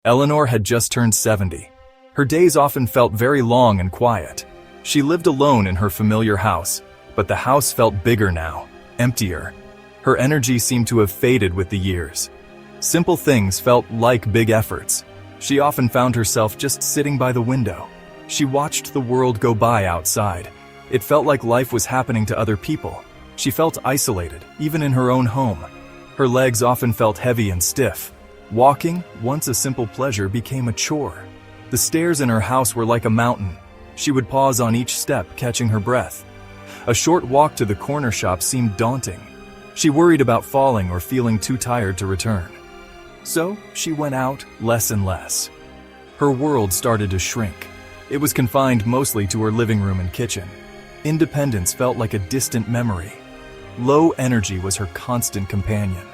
Eleanor had just turned 70. Her days often felt very long and quiet. She lived alone in her familiar house, but the house felt bigger now, emptier. Her energy seemed to have faded with the years. Simple things felt like big efforts. She often found herself just sitting by the window. She watched the world go by outside. It felt like life was happening to other people. She felt isolated, even in her own home. Her legs often felt heavy and stiff. Walking, once a simple pleasure, became a chore. The stairs in her house were like a mountain. She would pause on each step, catching her breath. A short walk to the corner shop seemed daunting. She worried about falling or feeling too tired to return. So, she went out less and less. Her world started to shrink. It was confined mostly to her living room and kitchen. Independence felt like a distant memory. Low energy was her constant companion.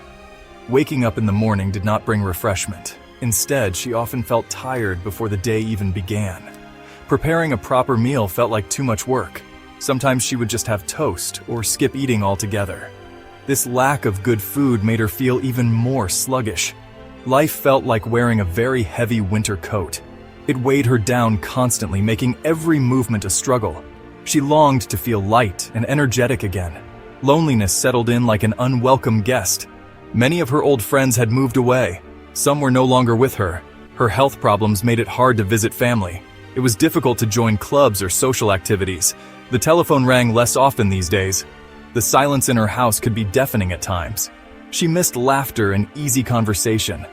Waking up in the morning did not bring refreshment. Instead, she often felt tired before the day even began. Preparing a proper meal felt like too much work. Sometimes she would just have toast or skip eating altogether. This lack of good food made her feel even more sluggish. Life felt like wearing a very heavy winter coat. It weighed her down constantly, making every movement a struggle. She longed to feel light and energetic again. Loneliness settled in like an unwelcome guest. Many of her old friends had moved away. Some were no longer with her. Her health problems made it hard to visit family. It was difficult to join clubs or social activities. The telephone rang less often these days. The silence in her house could be deafening at times. She missed laughter and easy conversation.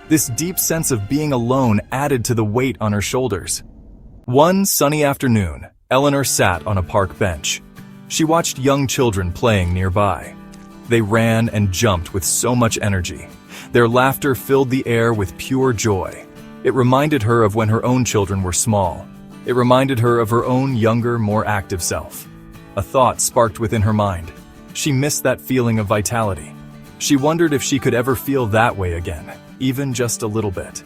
This deep sense of being alone added to the weight on her shoulders. One sunny afternoon, Eleanor sat on a park bench. She watched young children playing nearby. They ran and jumped with so much energy. Their laughter filled the air with pure joy. It reminded her of when her own children were small. It reminded her of her own younger, more active self. A thought sparked within her mind. She missed that feeling of vitality. She wondered if she could ever feel that way again, even just a little bit.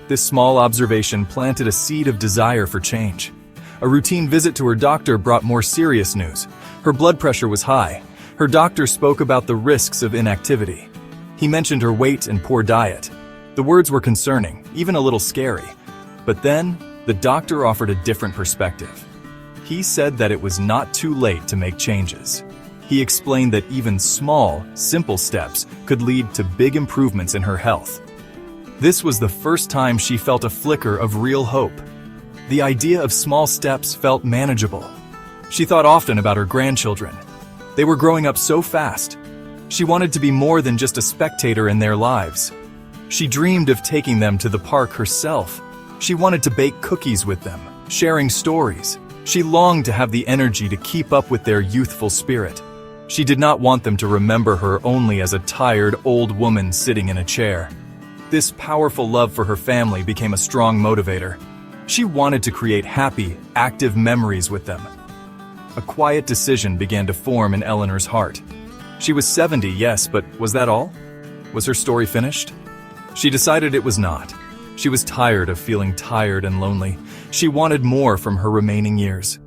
This small observation planted a seed of desire for change. A routine visit to her doctor brought more serious news. Her blood pressure was high. Her doctor spoke about the risks of inactivity. He mentioned her weight and poor diet. The words were concerning, even a little scary. But then, the doctor offered a different perspective. He said that it was not too late to make changes. He explained that even small, simple steps could lead to big improvements in her health. This was the first time she felt a flicker of real hope. The idea of small steps felt manageable. She thought often about her grandchildren. They were growing up so fast. She wanted to be more than just a spectator in their lives. She dreamed of taking them to the park herself. She wanted to bake cookies with them, sharing stories. She longed to have the energy to keep up with their youthful spirit. She did not want them to remember her only as a tired old woman sitting in a chair. This powerful love for her family became a strong motivator. She wanted to create happy, active memories with them. A quiet decision began to form in Eleanor's heart. She was 70, yes, but was that all? Was her story finished? She decided it was not. She was tired of feeling tired and lonely. She wanted more from her remaining years.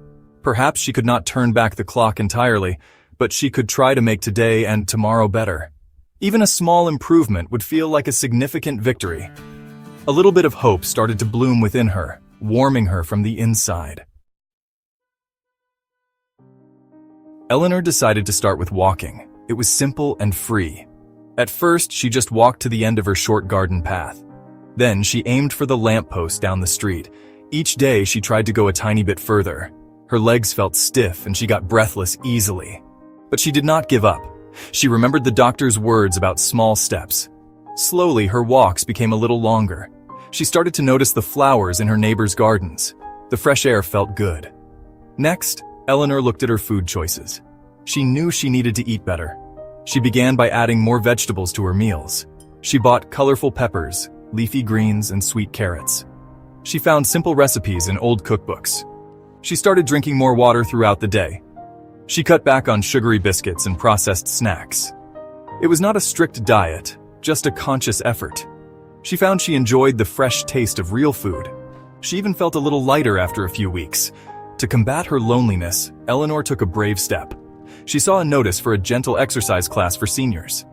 Perhaps she could not turn back the clock entirely, but she could try to make today and tomorrow better. Even a small improvement would feel like a significant victory. A little bit of hope started to bloom within her, warming her from the inside. Eleanor decided to start with walking. It was simple and free. At first, she just walked to the end of her short garden path. Then she aimed for the lamppost down the street. Each day, she tried to go a tiny bit further. Her legs felt stiff and she got breathless easily. But she did not give up. She remembered the doctor's words about small steps. Slowly, her walks became a little longer. She started to notice the flowers in her neighbors' gardens. The fresh air felt good. Next, Eleanor looked at her food choices. She knew she needed to eat better. She began by adding more vegetables to her meals. She bought colorful peppers, leafy greens, and sweet carrots. She found simple recipes in old cookbooks. She started drinking more water throughout the day. She cut back on sugary biscuits and processed snacks. It was not a strict diet, just a conscious effort. She found she enjoyed the fresh taste of real food. She even felt a little lighter after a few weeks. To combat her loneliness, Eleanor took a brave step. She saw a notice for a gentle exercise class for seniors.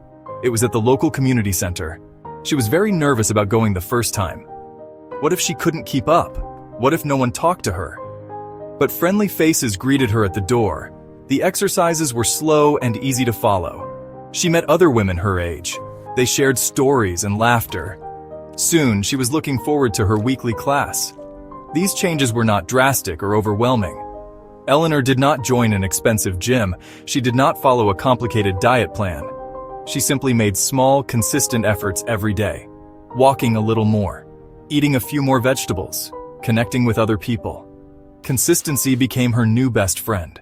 It was at the local community center. She was very nervous about going the first time, What if she couldn't keep up? What if no one talked to her? But friendly faces greeted her at the door. The exercises were slow and easy to follow. She met other women her age. They shared stories and laughter. Soon, she was looking forward to her weekly class. These changes were not drastic or overwhelming. Eleanor did not join an expensive gym. She did not follow a complicated diet plan. She simply made small, consistent efforts every day. Walking a little more, eating a few more vegetables, connecting with other people. Consistency became her new best friend.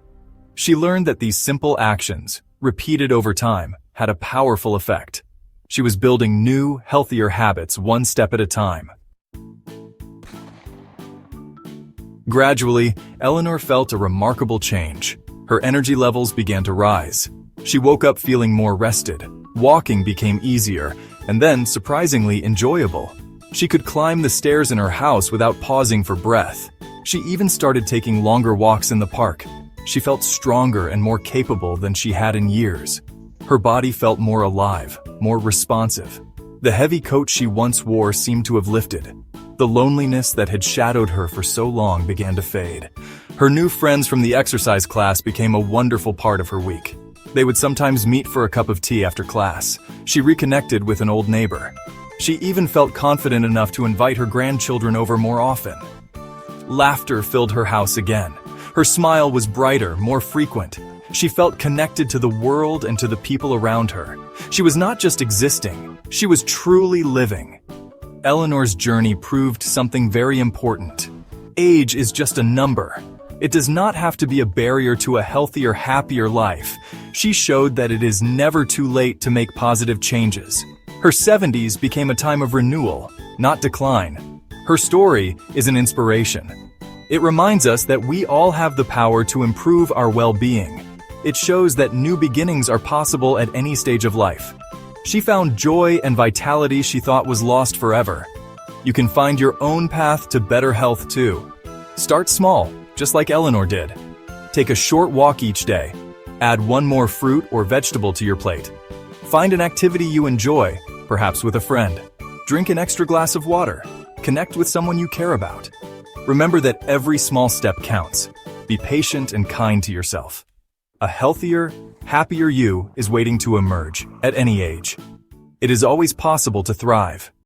She learned that these simple actions, repeated over time, had a powerful effect. She was building new, healthier habits one step at a time. Gradually, Eleanor felt a remarkable change. Her energy levels began to rise. She woke up feeling more rested. Walking became easier, and then, surprisingly, enjoyable. She could climb the stairs in her house without pausing for breath. She even started taking longer walks in the park. She felt stronger and more capable than she had in years. Her body felt more alive, more responsive. The heavy coat she once wore seemed to have lifted. The loneliness that had shadowed her for so long began to fade. Her new friends from the exercise class became a wonderful part of her week. They would sometimes meet for a cup of tea after class. She reconnected with an old neighbor. She even felt confident enough to invite her grandchildren over more often. Laughter filled her house again. Her smile was brighter, more frequent. She felt connected to the world and to the people around her. She was not just existing, she was truly living. Eleanor's journey proved something very important. Age is just a number. It does not have to be a barrier to a healthier, happier life. She showed that it is never too late to make positive changes. Her 70s became a time of renewal, not decline. Her story is an inspiration. It reminds us that we all have the power to improve our well-being. It shows that new beginnings are possible at any stage of life. She found joy and vitality she thought was lost forever. You can find your own path to better health too. Start small, just like Eleanor did. Take a short walk each day. Add one more fruit or vegetable to your plate. Find an activity you enjoy, perhaps with a friend. Drink an extra glass of water. Connect with someone you care about. Remember that every small step counts. Be patient and kind to yourself. A healthier, happier you is waiting to emerge at any age. It is always possible to thrive.